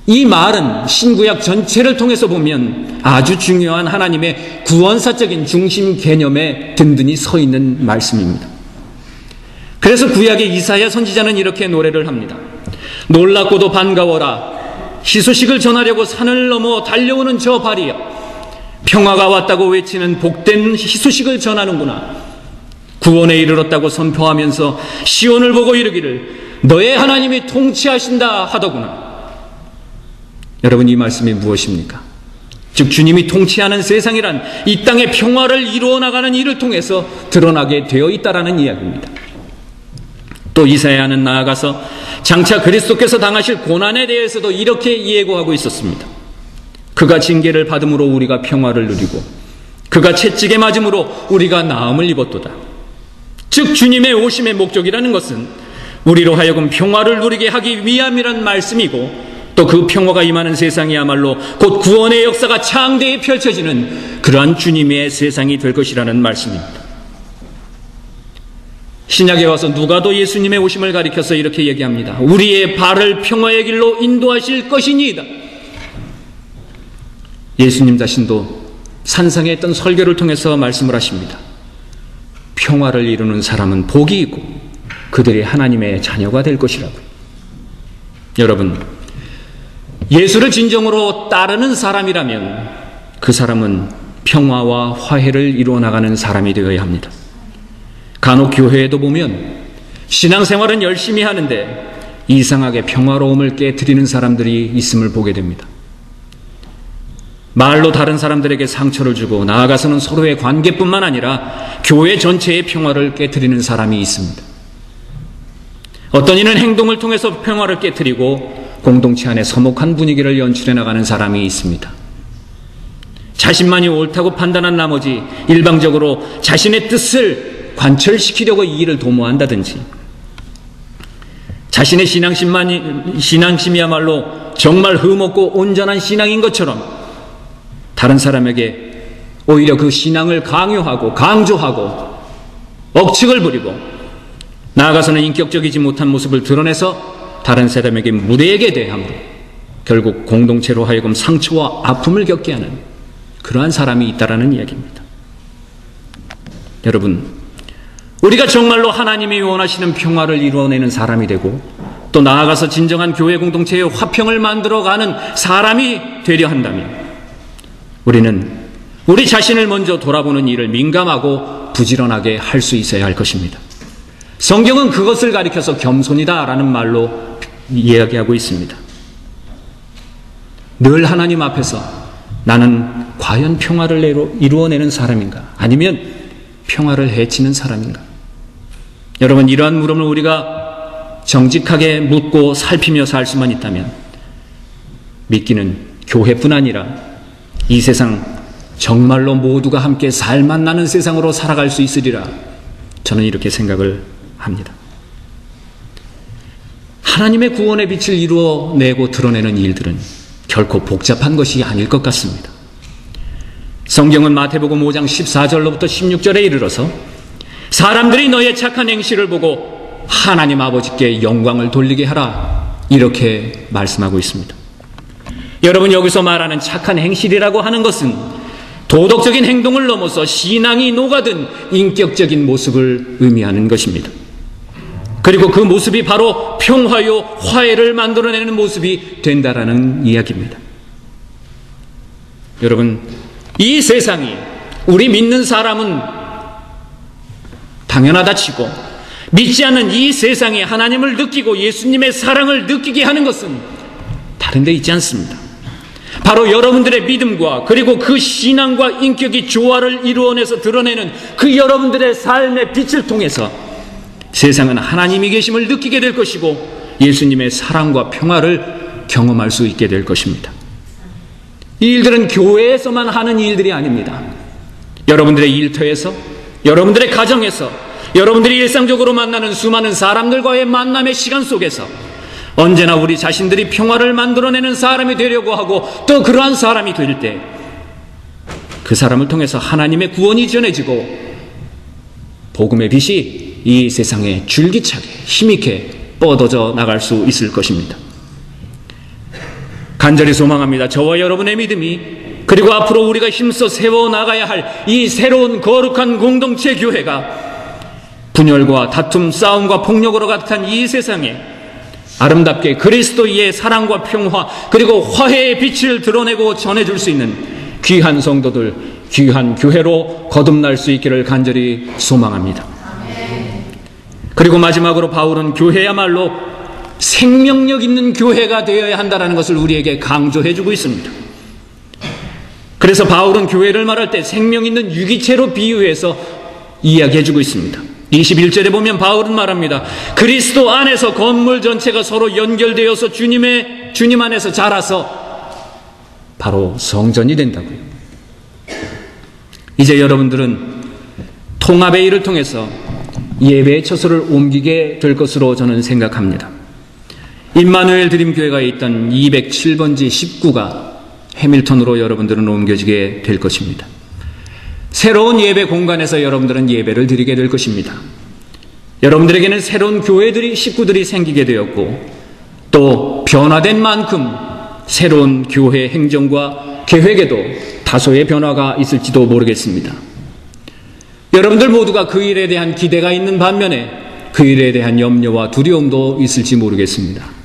이 말은 신구약 전체를 통해서 보면 아주 중요한 하나님의 구원사적인 중심 개념에 든든히 서 있는 말씀입니다. 그래서 구약의 이사야 선지자는 이렇게 노래를 합니다. 놀랍고도 반가워라. 희소식을 전하려고 산을 넘어 달려오는 저 발이여. 평화가 왔다고 외치는 복된 희소식을 전하는구나. 구원에 이르렀다고 선포하면서 시온을 보고 이르기를 너의 하나님이 통치하신다 하더구나. 여러분, 이 말씀이 무엇입니까? 즉 주님이 통치하는 세상이란 이 땅의 평화를 이루어 나가는 일을 통해서 드러나게 되어 있다라는 이야기입니다. 또 이사야는 나아가서 장차 그리스도께서 당하실 고난에 대해서도 이렇게 예고하고 있었습니다. 그가 징계를 받음으로 우리가 평화를 누리고 그가 채찍에 맞음으로 우리가 나음을 입었도다. 즉 주님의 오심의 목적이라는 것은 우리로 하여금 평화를 누리게 하기 위함이란 말씀이고, 또 그 평화가 임하는 세상이야말로 곧 구원의 역사가 창대히 펼쳐지는 그러한 주님의 세상이 될 것이라는 말씀입니다. 신약에 와서 누가도 예수님의 오심을 가리켜서 이렇게 얘기합니다. 우리의 발을 평화의 길로 인도하실 것이니이다. 예수님 자신도 산상에 했던 설교를 통해서 말씀을 하십니다. 평화를 이루는 사람은 복이 있고 그들이 하나님의 자녀가 될 것이라고. 여러분, 예수를 진정으로 따르는 사람이라면 그 사람은 평화와 화해를 이루어 나가는 사람이 되어야 합니다. 간혹 교회에도 보면 신앙생활은 열심히 하는데 이상하게 평화로움을 깨트리는 사람들이 있음을 보게 됩니다. 말로 다른 사람들에게 상처를 주고 나아가서는 서로의 관계뿐만 아니라 교회 전체의 평화를 깨트리는 사람이 있습니다. 어떤 이는 행동을 통해서 평화를 깨트리고 공동체 안에 서먹한 분위기를 연출해 나가는 사람이 있습니다. 자신만이 옳다고 판단한 나머지 일방적으로 자신의 뜻을 관철시키려고 이 일을 도모한다든지, 자신의 신앙심이야말로 정말 흠없고 온전한 신앙인 것처럼 다른 사람에게 오히려 그 신앙을 강요하고 강조하고 억측을 부리고 나아가서는 인격적이지 못한 모습을 드러내서 다른 사람에게 무례하게 대함으로 결국 공동체로 하여금 상처와 아픔을 겪게 하는 그러한 사람이 있다라는 이야기입니다. 여러분, 우리가 정말로 하나님이 원하시는 평화를 이루어내는 사람이 되고 또 나아가서 진정한 교회 공동체의 화평을 만들어가는 사람이 되려 한다면 우리는 우리 자신을 먼저 돌아보는 일을 민감하고 부지런하게 할 수 있어야 할 것입니다. 성경은 그것을 가리켜서 겸손이다라는 말로 이야기하고 있습니다. 늘 하나님 앞에서 나는 과연 평화를 이루어내는 사람인가? 아니면 평화를 해치는 사람인가? 여러분, 이러한 물음을 우리가 정직하게 묻고 살피며 살 수만 있다면 믿기는 교회뿐 아니라 이 세상 정말로 모두가 함께 살만 나는 세상으로 살아갈 수 있으리라 저는 이렇게 생각을 합니다. 하나님의 구원의 빛을 이루어내고 드러내는 일들은 결코 복잡한 것이 아닐 것 같습니다. 성경은 마태복음 5장 14절로부터 16절에 이르러서 사람들이 너의 착한 행실을 보고 하나님 아버지께 영광을 돌리게 하라 이렇게 말씀하고 있습니다. 여러분, 여기서 말하는 착한 행실이라고 하는 것은 도덕적인 행동을 넘어서 신앙이 녹아든 인격적인 모습을 의미하는 것입니다. 그리고 그 모습이 바로 평화요 화해를 만들어내는 모습이 된다라는 이야기입니다. 여러분, 이 세상이 우리 믿는 사람은 당연하다 치고 믿지 않는 이 세상이 하나님을 느끼고 예수님의 사랑을 느끼게 하는 것은 다른 데 있지 않습니다. 바로 여러분들의 믿음과 그리고 그 신앙과 인격이 조화를 이루어내서 드러내는 그 여러분들의 삶의 빛을 통해서 세상은 하나님이 계심을 느끼게 될 것이고 예수님의 사랑과 평화를 경험할 수 있게 될 것입니다. 이 일들은 교회에서만 하는 일들이 아닙니다. 여러분들의 일터에서, 여러분들의 가정에서, 여러분들이 일상적으로 만나는 수많은 사람들과의 만남의 시간 속에서 언제나 우리 자신들이 평화를 만들어내는 사람이 되려고 하고 또 그러한 사람이 될 때 그 사람을 통해서 하나님의 구원이 전해지고 복음의 빛이 이 세상에 줄기차게 힘있게 뻗어져 나갈 수 있을 것입니다. 간절히 소망합니다. 저와 여러분의 믿음이, 그리고 앞으로 우리가 힘써 세워나가야 할 이 새로운 거룩한 공동체 교회가 분열과 다툼, 싸움과 폭력으로 가득한 이 세상에 아름답게 그리스도의 사랑과 평화, 그리고 화해의 빛을 드러내고 전해줄 수 있는 귀한 성도들, 귀한 교회로 거듭날 수 있기를 간절히 소망합니다. 그리고 마지막으로 바울은 교회야말로 생명력 있는 교회가 되어야 한다는 것을 우리에게 강조해주고 있습니다. 그래서 바울은 교회를 말할 때 생명 있는 유기체로 비유해서 이야기해주고 있습니다. 21절에 보면 바울은 말합니다. 그리스도 안에서 건물 전체가 서로 연결되어서 주님 안에서 자라서 바로 성전이 된다고요. 이제 여러분들은 통합의 일을 통해서 예배의 처소를 옮기게 될 것으로 저는 생각합니다. 임마누엘 드림교회가 있던 207번지 19가 해밀턴으로 여러분들은 옮겨지게 될 것입니다. 새로운 예배 공간에서 여러분들은 예배를 드리게 될 것입니다. 여러분들에게는 새로운 교회들이, 식구들이 생기게 되었고, 또 변화된 만큼 새로운 교회 행정과 계획에도 다소의 변화가 있을지도 모르겠습니다. 여러분들 모두가 그 일에 대한 기대가 있는 반면에 그 일에 대한 염려와 두려움도 있을지 모르겠습니다.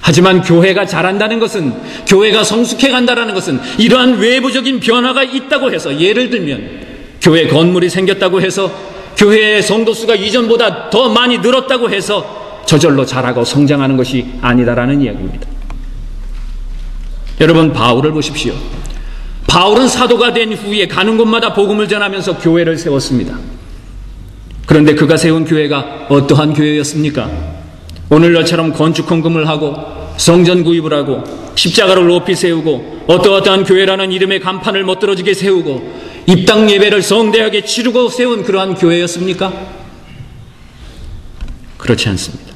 하지만 교회가 자란다는 것은, 교회가 성숙해 간다는 것은 이러한 외부적인 변화가 있다고 해서, 예를 들면 교회 건물이 생겼다고 해서, 교회의 성도수가 이전보다 더 많이 늘었다고 해서 저절로 자라고 성장하는 것이 아니다라는 이야기입니다. 여러분, 바울을 보십시오. 바울은 사도가 된 후에 가는 곳마다 복음을 전하면서 교회를 세웠습니다. 그런데 그가 세운 교회가 어떠한 교회였습니까? 오늘날처럼 건축 헌금을 하고 성전 구입을 하고 십자가를 높이 세우고 어떠한 교회라는 이름의 간판을 멋들어지게 세우고 입당 예배를 성대하게 치르고 세운 그러한 교회였습니까? 그렇지 않습니다.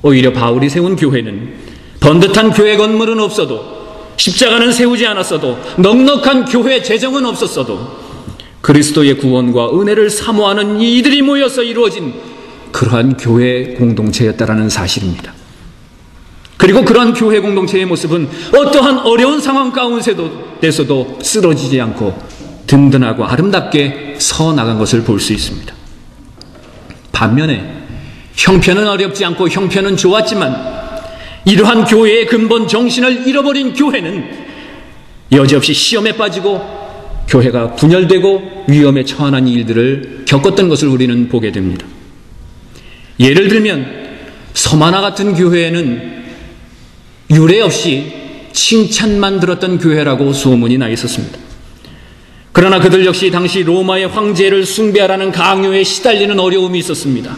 오히려 바울이 세운 교회는 번듯한 교회 건물은 없어도, 십자가는 세우지 않았어도, 넉넉한 교회 재정은 없었어도 그리스도의 구원과 은혜를 사모하는 이들이 모여서 이루어진 그러한 교회 공동체였다라는 사실입니다. 그리고 그러한 교회 공동체의 모습은 어떠한 어려운 상황 가운데서도 쓰러지지 않고 든든하고 아름답게 서 나간 것을 볼 수 있습니다. 반면에 형편은 어렵지 않고 형편은 좋았지만 이러한 교회의 근본 정신을 잃어버린 교회는 여지없이 시험에 빠지고 교회가 분열되고 위험에 처한 일들을 겪었던 것을 우리는 보게 됩니다. 예를 들면 서마나 같은 교회에는 유례 없이 칭찬만 들었던 교회라고 소문이 나 있었습니다. 그러나 그들 역시 당시 로마의 황제를 숭배하라는 강요에 시달리는 어려움이 있었습니다.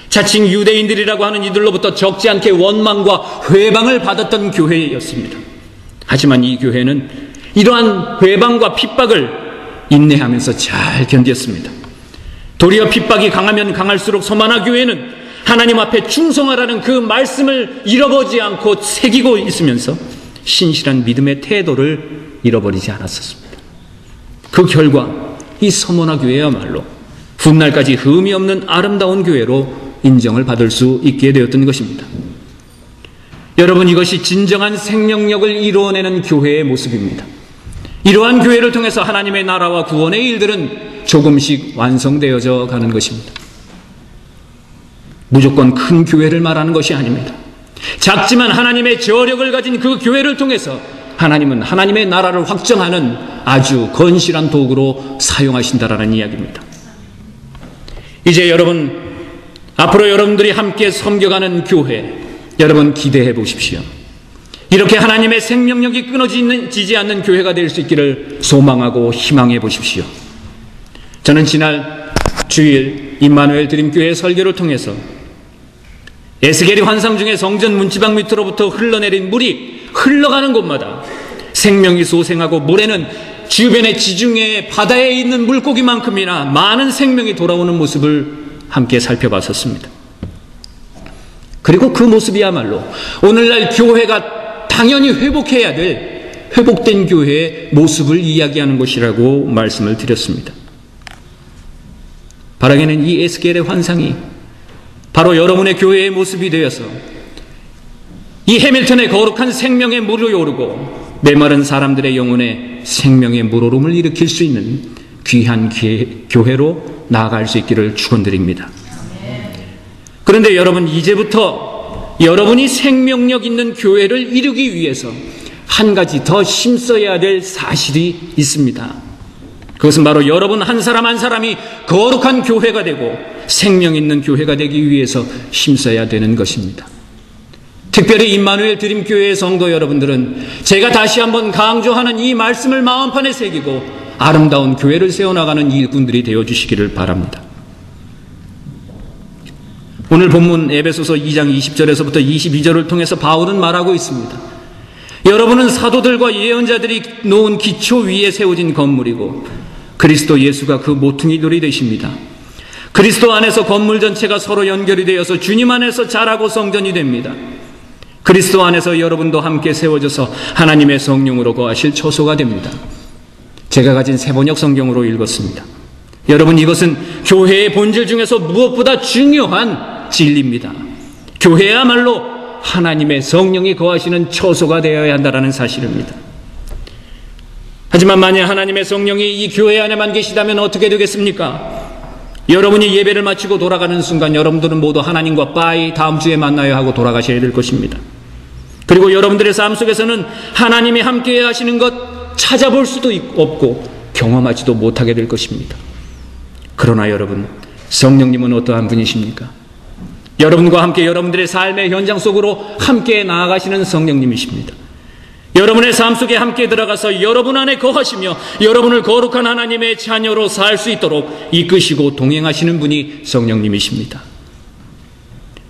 자칭 유대인들이라고 하는 이들로부터 적지 않게 원망과 회방을 받았던 교회였습니다. 하지만 이 교회는 이러한 회방과 핍박을 인내하면서 잘 견뎠습니다. 도리어 핍박이 강하면 강할수록 서마나 교회는 하나님 앞에 충성하라는 그 말씀을 잃어버리지 않고 새기고 있으면서 신실한 믿음의 태도를 잃어버리지 않았었습니다. 그 결과 이 서머나 교회야말로 훗날까지 흠이 없는 아름다운 교회로 인정을 받을 수 있게 되었던 것입니다. 여러분, 이것이 진정한 생명력을 이루어내는 교회의 모습입니다. 이러한 교회를 통해서 하나님의 나라와 구원의 일들은 조금씩 완성되어져 가는 것입니다. 무조건 큰 교회를 말하는 것이 아닙니다. 작지만 하나님의 저력을 가진 그 교회를 통해서 하나님은 하나님의 나라를 확정하는 아주 건실한 도구로 사용하신다라는 이야기입니다. 이제 여러분, 앞으로 여러분들이 함께 섬겨가는 교회, 여러분 기대해 보십시오. 이렇게 하나님의 생명력이 끊어지지 않는 교회가 될 수 있기를 소망하고 희망해 보십시오. 저는 지난 주일 임마누엘 드림교회 설교를 통해서 에스겔이 환상 중에 성전 문지방 밑으로부터 흘러내린 물이 흘러가는 곳마다 생명이 소생하고 물에는 주변의 지중해 바다에 있는 물고기만큼이나 많은 생명이 돌아오는 모습을 함께 살펴봤었습니다. 그리고 그 모습이야말로 오늘날 교회가 당연히 회복해야 될 회복된 교회의 모습을 이야기하는 것이라고 말씀을 드렸습니다. 바라기는 이 에스겔의 환상이 바로 여러분의 교회의 모습이 되어서 이 해밀턴의 거룩한 생명의 물이 오르고 메마른 사람들의 영혼에 생명의 물오름을 일으킬 수 있는 귀한 교회로 나아갈 수 있기를 축원드립니다. 그런데 여러분, 이제부터 여러분이 생명력 있는 교회를 이루기 위해서 한 가지 더 힘써야 될 사실이 있습니다. 그것은 바로 여러분 한 사람 한 사람이 거룩한 교회가 되고 생명 있는 교회가 되기 위해서 힘써야 되는 것입니다. 특별히 임마누엘 드림교회의 성도 여러분들은 제가 다시 한번 강조하는 이 말씀을 마음판에 새기고 아름다운 교회를 세워나가는 일꾼들이 되어주시기를 바랍니다. 오늘 본문 에베소서 2장 20절에서부터 22절을 통해서 바울은 말하고 있습니다. 여러분은 사도들과 예언자들이 놓은 기초 위에 세워진 건물이고 그리스도 예수가 그 모퉁이 돌이 되십니다. 그리스도 안에서 건물 전체가 서로 연결이 되어서 주님 안에서 자라고 성전이 됩니다. 그리스도 안에서 여러분도 함께 세워져서 하나님의 성령으로 거하실 처소가 됩니다. 제가 가진 세번역 성경으로 읽었습니다. 여러분, 이것은 교회의 본질 중에서 무엇보다 중요한 진리입니다. 교회야말로 하나님의 성령이 거하시는 처소가 되어야 한다는 사실입니다. 하지만 만약 하나님의 성령이 이 교회 안에만 계시다면 어떻게 되겠습니까? 여러분이 예배를 마치고 돌아가는 순간 여러분들은 모두 하나님과 빠이 다음 주에 만나야 하고 돌아가셔야 될 것입니다. 그리고 여러분들의 삶 속에서는 하나님이 함께 하시는 것 찾아볼 수도 없고 경험하지도 못하게 될 것입니다. 그러나 여러분, 성령님은 어떠한 분이십니까? 여러분과 함께 여러분들의 삶의 현장 속으로 함께 나아가시는 성령님이십니다. 여러분의 삶 속에 함께 들어가서 여러분 안에 거하시며 여러분을 거룩한 하나님의 자녀로 살 수 있도록 이끄시고 동행하시는 분이 성령님이십니다.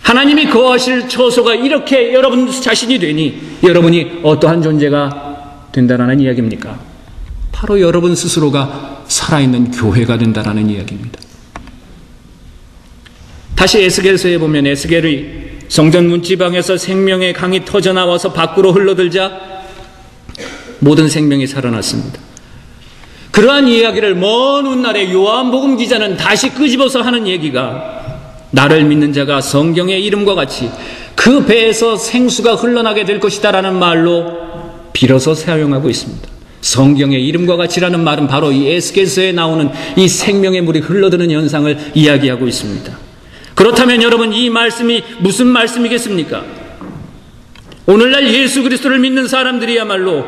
하나님이 거하실 처소가 이렇게 여러분 자신이 되니 여러분이 어떠한 존재가 된다는 이야기입니까? 바로 여러분 스스로가 살아있는 교회가 된다는 이야기입니다. 다시 에스겔서에 보면 에스겔이 성전 문지방에서 생명의 강이 터져나와서 밖으로 흘러들자 모든 생명이 살아났습니다. 그러한 이야기를 먼 훗날에 요한복음 기자는 다시 끄집어서 하는 얘기가 나를 믿는 자가 성경의 이름과 같이 그 배에서 생수가 흘러나게 될 것이다 라는 말로 빌어서 사용하고 있습니다. 성경의 이름과 같이라는 말은 바로 이 에스겔서에 나오는 이 생명의 물이 흘러드는 현상을 이야기하고 있습니다. 그렇다면 여러분, 이 말씀이 무슨 말씀이겠습니까? 오늘날 예수 그리스도를 믿는 사람들이야말로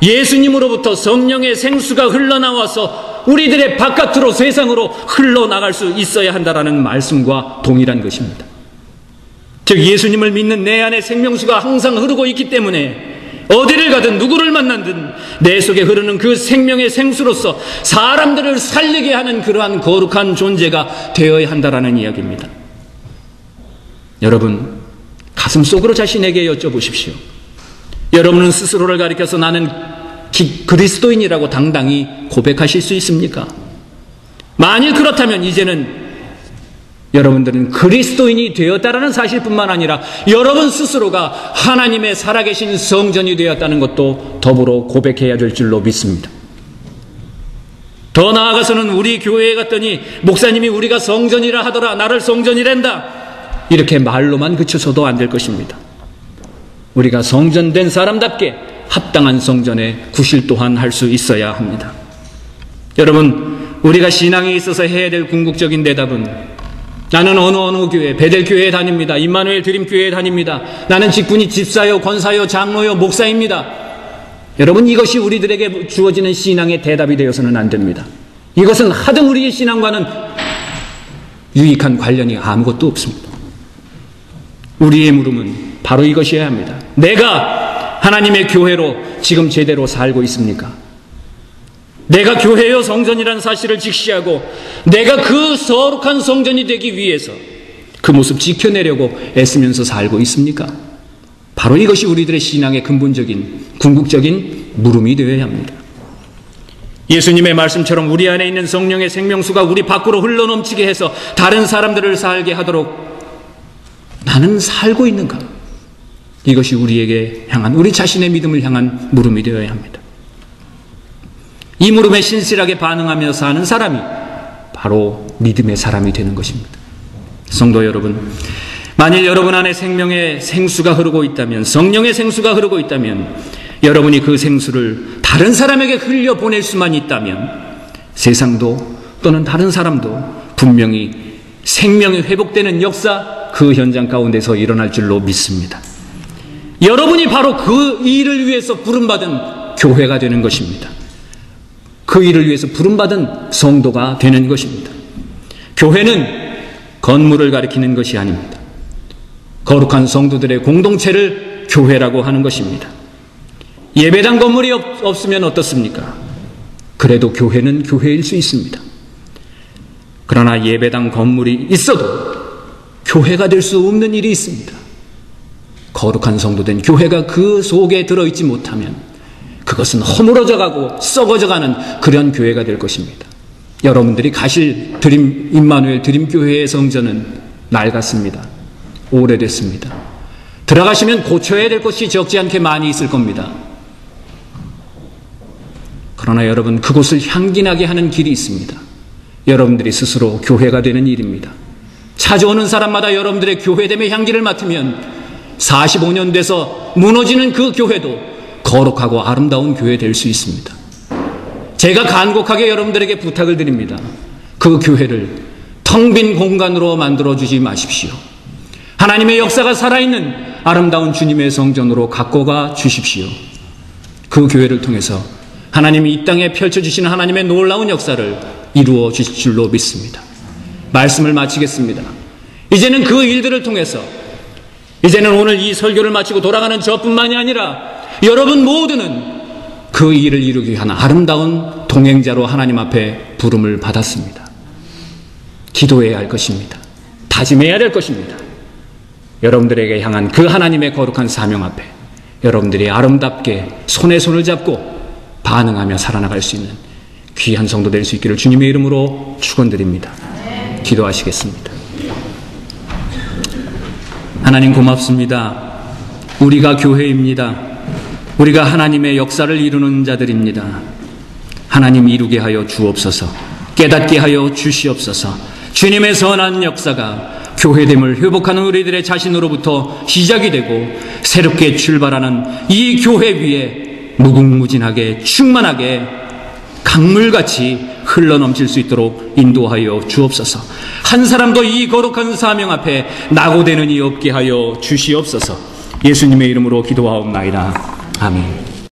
예수님으로부터 성령의 생수가 흘러나와서 우리들의 바깥으로 세상으로 흘러나갈 수 있어야 한다는 말씀과 동일한 것입니다. 즉, 예수님을 믿는 내 안에 생명수가 항상 흐르고 있기 때문에 어디를 가든 누구를 만나든 내 속에 흐르는 그 생명의 생수로서 사람들을 살리게 하는 그러한 거룩한 존재가 되어야 한다는 이야기입니다. 여러분, 가슴 속으로 자신에게 여쭤보십시오. 여러분은 스스로를 가리켜서 나는 그리스도인이라고 당당히 고백하실 수 있습니까? 만일 그렇다면 이제는 여러분들은 그리스도인이 되었다라는 사실뿐만 아니라 여러분 스스로가 하나님의 살아계신 성전이 되었다는 것도 더불어 고백해야 될 줄로 믿습니다. 더 나아가서는 우리 교회에 갔더니 목사님이 우리가 성전이라 하더라, 나를 성전이란다, 이렇게 말로만 그쳐서도 안 될 것입니다. 우리가 성전된 사람답게 합당한 성전의 구실 또한 할 수 있어야 합니다. 여러분, 우리가 신앙에 있어서 해야 될 궁극적인 대답은 나는 어느 교회, 베델교회에 다닙니다. 임마누엘 드림교회에 다닙니다. 나는 직분이 집사요, 권사요, 장로요, 목사입니다. 여러분, 이것이 우리들에게 주어지는 신앙의 대답이 되어서는 안 됩니다. 이것은 하등 우리의 신앙과는 유익한 관련이 아무것도 없습니다. 우리의 물음은 바로 이것이어야 합니다. 내가 하나님의 교회로 지금 제대로 살고 있습니까? 내가 교회요 성전이라는 사실을 직시하고 내가 그 거룩한 성전이 되기 위해서 그 모습 지켜내려고 애쓰면서 살고 있습니까? 바로 이것이 우리들의 신앙의 근본적인 궁극적인 물음이 되어야 합니다. 예수님의 말씀처럼 우리 안에 있는 성령의 생명수가 우리 밖으로 흘러넘치게 해서 다른 사람들을 살게 하도록 나는 살고 있는가? 이것이 우리에게 향한, 우리 자신의 믿음을 향한 물음이 되어야 합니다. 이 물음에 신실하게 반응하며 사는 사람이 바로 믿음의 사람이 되는 것입니다. 성도 여러분, 만일 여러분 안에 생명의 생수가 흐르고 있다면, 성령의 생수가 흐르고 있다면, 여러분이 그 생수를 다른 사람에게 흘려보낼 수만 있다면 세상도 또는 다른 사람도 분명히 생명이 회복되는 역사, 그 현장 가운데서 일어날 줄로 믿습니다. 여러분이 바로 그 일을 위해서 부름받은 교회가 되는 것입니다. 그 일을 위해서 부름받은 성도가 되는 것입니다. 교회는 건물을 가리키는 것이 아닙니다. 거룩한 성도들의 공동체를 교회라고 하는 것입니다. 예배당 건물이 없으면 어떻습니까? 그래도 교회는 교회일 수 있습니다. 그러나 예배당 건물이 있어도 교회가 될 수 없는 일이 있습니다. 거룩한 성도된 교회가 그 속에 들어있지 못하면 그것은 허물어져가고 썩어져가는 그런 교회가 될 것입니다. 여러분들이 가실 임마누엘 드림교회의 성전은 낡았습니다. 오래됐습니다. 들어가시면 고쳐야 될 것이 적지 않게 많이 있을 겁니다. 그러나 여러분, 그곳을 향기나게 하는 길이 있습니다. 여러분들이 스스로 교회가 되는 일입니다. 찾아오는 사람마다 여러분들의 교회됨의 향기를 맡으면 45년 돼서 무너지는 그 교회도 거룩하고 아름다운 교회 될 수 있습니다. 제가 간곡하게 여러분들에게 부탁을 드립니다. 그 교회를 텅 빈 공간으로 만들어주지 마십시오. 하나님의 역사가 살아있는 아름다운 주님의 성전으로 갖고가 주십시오. 그 교회를 통해서 하나님이 이 땅에 펼쳐주시는 하나님의 놀라운 역사를 이루어 주실 줄로 믿습니다. 말씀을 마치겠습니다. 이제는 그 일들을 통해서, 이제는 오늘 이 설교를 마치고 돌아가는 저뿐만이 아니라 여러분 모두는 그 일을 이루기 위한 아름다운 동행자로 하나님 앞에 부름을 받았습니다. 기도해야 할 것입니다. 다짐해야 될 것입니다. 여러분들에게 향한 그 하나님의 거룩한 사명 앞에 여러분들이 아름답게 손에 손을 잡고 반응하며 살아나갈 수 있는 귀한 성도 될 수 있기를 주님의 이름으로 축원드립니다. 기도하시겠습니다. 하나님 고맙습니다. 우리가 교회입니다. 우리가 하나님의 역사를 이루는 자들입니다. 하나님 이루게 하여 주옵소서. 깨닫게 하여 주시옵소서. 주님의 선한 역사가 교회됨을 회복하는 우리들의 자신으로부터 시작이 되고 새롭게 출발하는 이 교회 위에 무궁무진하게 충만하게 강물같이 흘러넘칠 수 있도록 인도하여 주옵소서. 한 사람도 이 거룩한 사명 앞에 낙오되는 이 없게 하여 주시옵소서. 예수님의 이름으로 기도하옵나이다. 아멘.